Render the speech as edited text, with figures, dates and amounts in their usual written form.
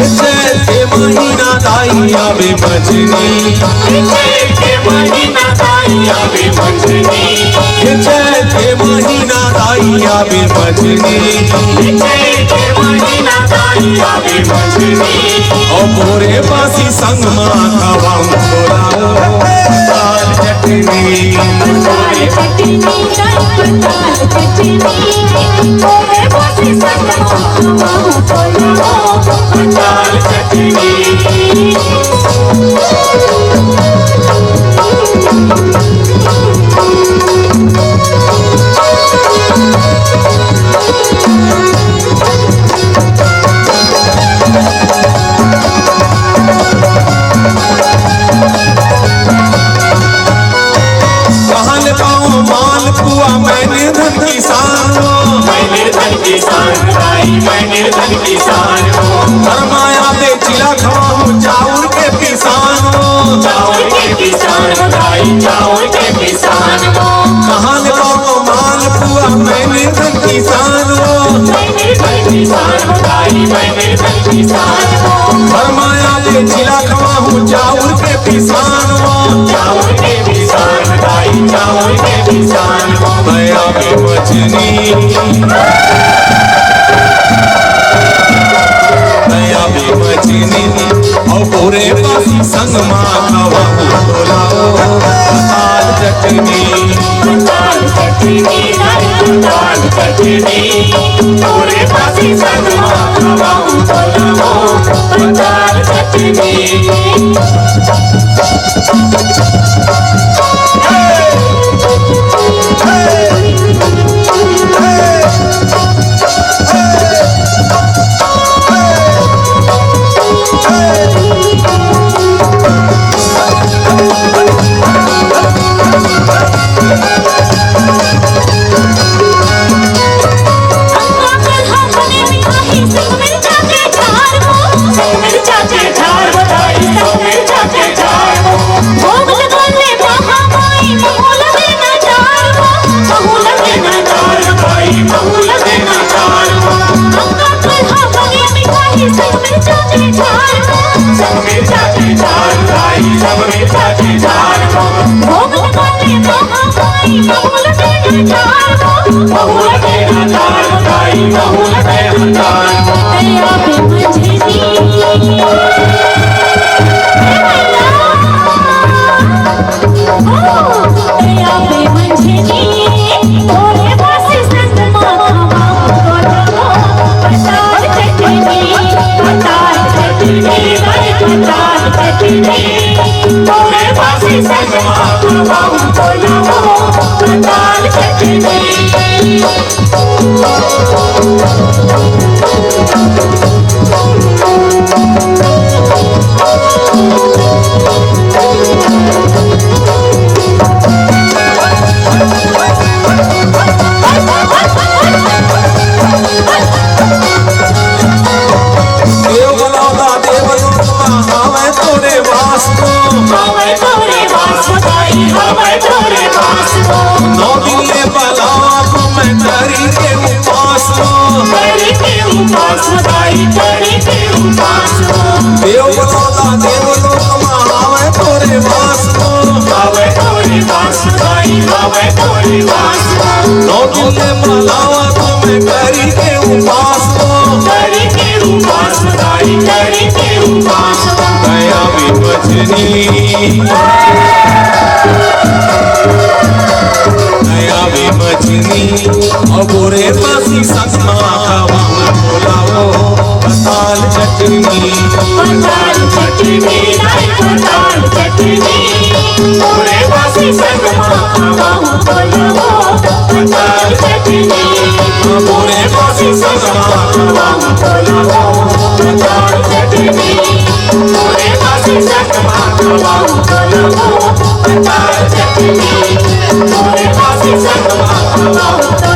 चैत के महीना दाई आवे मंझनी, चैत के महीना दाई आवे मंझनी, चैत के महीना दाई आवे मंझनी, चैत के महीना दाई आवे मंझनी। और भोरे बासी संग माँ खवाऊं छोलाओ दाल चटनी, दाल चटनी दाल चटनी, भोरे बासी संग माँ खवाऊं दाल चटनी। मालपुआ मैं निर्धन किसान हूँ, मैं निर्धन किसान भाई, मैं निर्धन किसान हूँ। फरमाया दे चिला खाऊं चाउर के किसान हूँ, चाउर के किसान भाई, चाउर के किसान हूँ। कहाँ लगाओ मालपुआ मैं निर्धन किसान हूँ, मैं निर्धन किसान भाई, मैं निर्धन किसान हूँ। फरमाया दे चिला खाऊं चाउर के किसान हूँ, चाउर के किसान भाई, चाउर के किसान हूँ। मैं आवे मंझनी, मैं आवे मंझनी, और भोरे बासी संग माँ खवाऊं छोलाओ दाल चटनी, दाल चटनी दाल चटनी, भोरे बासी संग माँ खवाऊं छोलाओ दाल चटनी। और भोरे बासी संग माँ खवाऊं छोलाओ दाल चटनी, दाल चटनी दाल चटनी, भोरे बासी संग माँ खवाऊं छोलाओ दाल चटनी, भोरे बासी संग माँ खवाऊं छोलाओ दाल चटनी, भोरे बासी संग माँ खवाऊं छोलाओ दाल चटनी, भोरे बासी संग माँ खवाऊं